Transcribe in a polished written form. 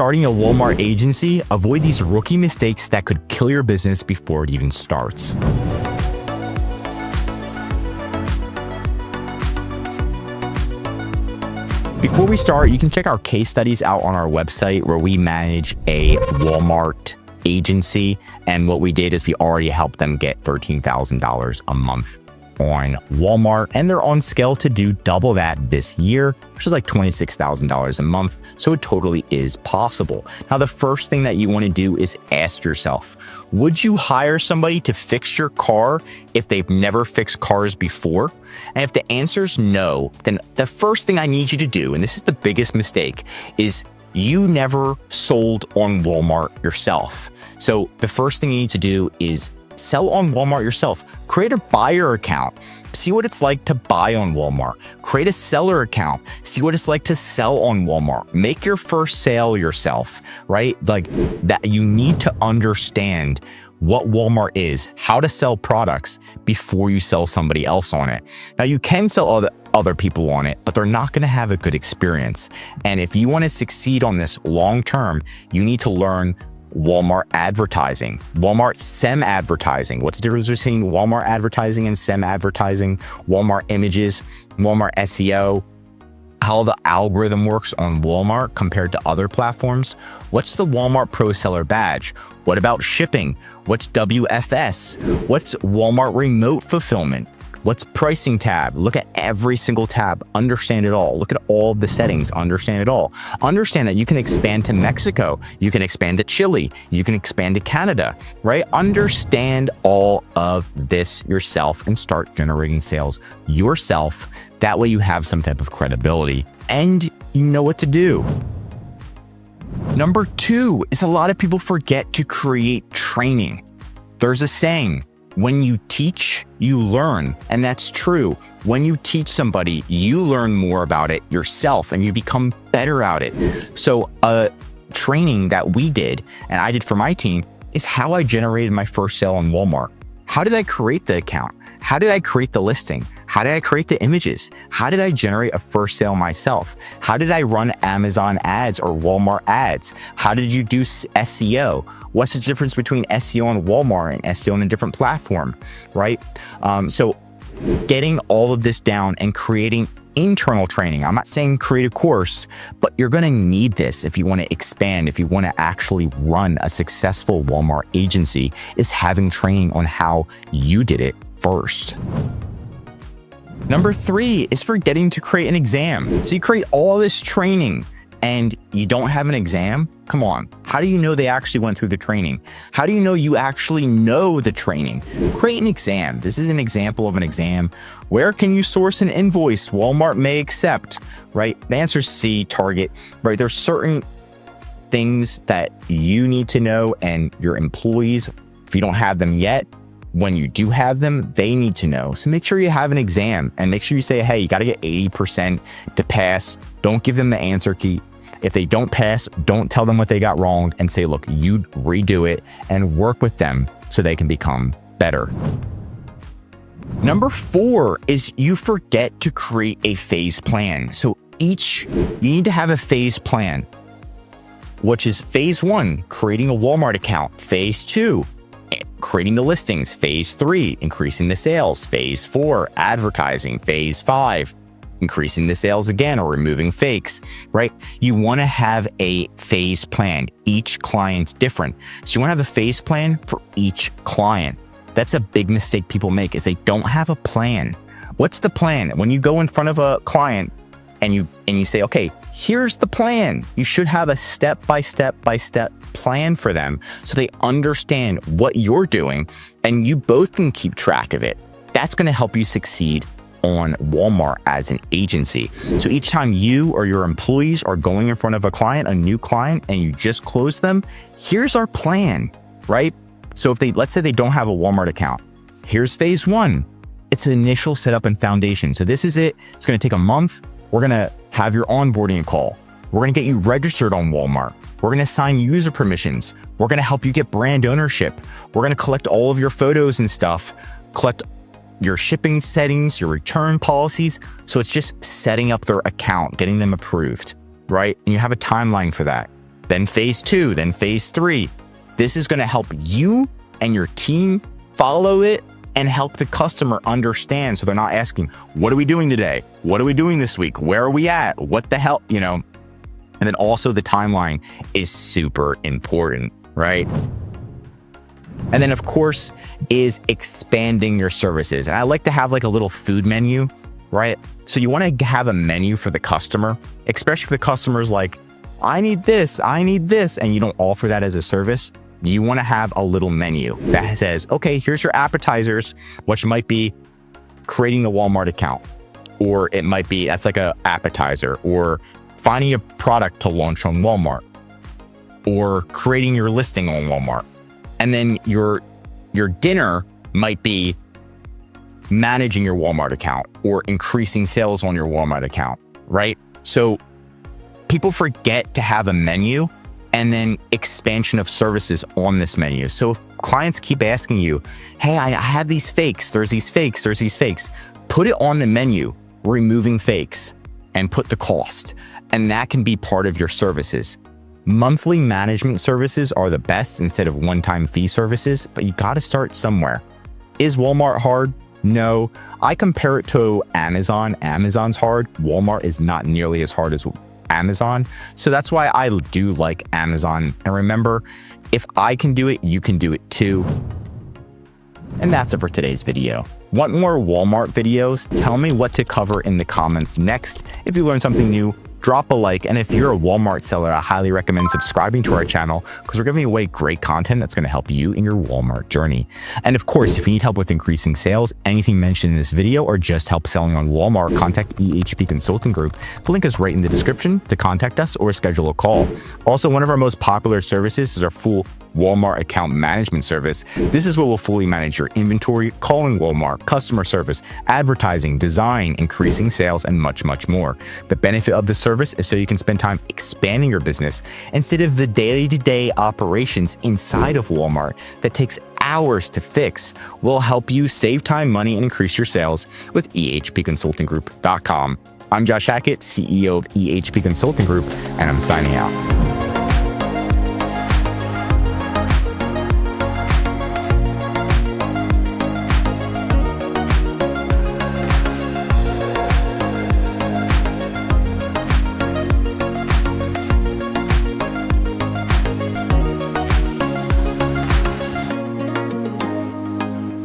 starting a Walmart agency, avoid these rookie mistakes that could kill your business before it even starts. Before we start, you can check our case studies out on our website where we manage a Walmart agency. And what we did is we already helped them get $13,000 a month on Walmart, and they're on scale to do double that this year, which is like $26,000 a month. So it totally is possible. Now, the first thing that you want to do is ask yourself, would you hire somebody to fix your car if they've never fixed cars before? And if the answer is no, then the first thing I need you to do, and this is the biggest mistake, is you never sold on Walmart yourself. So the first thing you need to do is sell on Walmart yourself. Create a buyer account. See what it's like to buy on Walmart. Create a seller account. See what it's like to sell on Walmart. Make your first sale yourself, right? Like that, you need to understand what Walmart is, how to sell products before you sell somebody else on it. Now, you can sell other people on it, but they're not going to have a good experience. And if you want to succeed on this long term, you need to learn Walmart advertising, Walmart SEM advertising. What's the difference between Walmart advertising and SEM advertising? Walmart images, Walmart SEO, how the algorithm works on Walmart compared to other platforms. What's the Walmart Pro Seller Badge? What about shipping? What's WFS? What's Walmart Remote Fulfillment? What's pricing tab? Look at every single tab, understand it all. Look at all the settings, understand it all. Understand that you can expand to Mexico, you can expand to Chile, you can expand to Canada, right? Understand all of this yourself and start generating sales yourself. That way you have some type of credibility and you know what to do. Number 2 is a lot of people forget to create training. There's a saying, when you teach, you learn. And that's true. When you teach somebody, you learn more about it yourself and you become better at it. So a training that we did and I did for my team is how I generated my first sale on Walmart. How did I create the account? How did I create the listing? How did I create the images? How did I generate a first sale myself? How did I run Amazon ads or Walmart ads? How did you do SEO? What's the difference between SEO on Walmart and SEO on a different platform, right? So getting all of this down and creating internal training. I'm not saying create a course, but you're going to need this if you want to expand, if you want to actually run a successful Walmart agency, is having training on how you did it first. Number 3 is forgetting to create an exam. So you create all this training and you don't have an exam? Come on. How do you know they actually went through the training? How do you know you actually know the training? Create an exam. This is an example of an exam. Where can you source an invoice Walmart may accept, right? The answer is C, Target, right? There's certain things that you need to know and your employees, if you don't have them yet, when you do have them, they need to know. So make sure you have an exam and make sure you say, hey, you got to get 80% to pass. Don't give them the answer key. If they don't pass, don't tell them what they got wrong and say, look, you redo it and work with them so they can become better. Number 4 is you forget to create a phase plan. So you need to have a phase plan, which is phase 1, creating a Walmart account. Phase 2, creating the listings. Phase 3, increasing the sales. Phase 4, advertising. Phase 5, increasing the sales again or removing fakes, right? You want to have a phase plan. Each client's different. So you want to have a phase plan for each client. That's a big mistake people make, is they don't have a plan. What's the plan? When you go in front of a client and you say, okay, here's the plan. You should have a step-by-step plan for them so they understand what you're doing and you both can keep track of it. That's going to help you succeed on Walmart as an agency. So each time you or your employees are going in front of a client, a new client, and you just close them, here's our plan, right? So if let's say they don't have a Walmart account, here's phase 1. It's an initial setup and foundation. So this is it. It's going to take a month. We're going to have your onboarding call. We're going to get you registered on Walmart. We're going to assign user permissions. We're going to help you get brand ownership. We're going to collect all of your photos and stuff, collect your shipping settings, your return policies. So it's just setting up their account, getting them approved, right? And you have a timeline for that. then phase 2, then phase 3. This is going to help you and your team follow it and help the customer understand. So they're not asking, what are we doing today? What are we doing this week? Where are we at? What the hell, And then also the timeline is super important, right? And then of course is expanding your services. And I like to have like a little food menu, right? So you want to have a menu for the customer, especially if the customer's like, I need this, and you don't offer that as a service. You want to have a little menu that says, okay, here's your appetizers, which might be creating the Walmart account, or it might be, that's like a appetizer, or finding a product to launch on Walmart, or creating your listing on Walmart. And then your dinner might be managing your Walmart account or increasing sales on your Walmart account, right? So people forget to have a menu and then expansion of services on this menu. So if clients keep asking you, hey, I have these fakes, there's these fakes, put it on the menu, removing fakes, and put the cost. And that can be part of your services. Monthly management services are the best instead of one-time fee services, but you got to start somewhere. Is Walmart hard? No. I compare it to Amazon. Amazon's hard. Walmart is not nearly as hard as Amazon. So that's why I do like Amazon. And remember, if I can do it, you can do it too. And that's it for today's video. Want more Walmart videos? Tell me what to cover in the comments next. If you learned something new, drop a like. And if you're a Walmart seller, I highly recommend subscribing to our channel because we're giving away great content that's going to help you in your Walmart journey. And of course, if you need help with increasing sales, anything mentioned in this video, or just help selling on Walmart, contact EHP Consulting Group. The link is right in the description to contact us or schedule a call. Also, one of our most popular services is our full Walmart account management service. This is where we'll fully manage your inventory, calling Walmart, customer service, advertising, design, increasing sales, and much, much more. The benefit of this service is so you can spend time expanding your business instead of the day-to-day operations inside of Walmart that takes hours to fix. We'll help you save time, money, and increase your sales with ehpconsultinggroup.com. I'm Josh Hackett, CEO of EHP Consulting Group, and I'm signing out.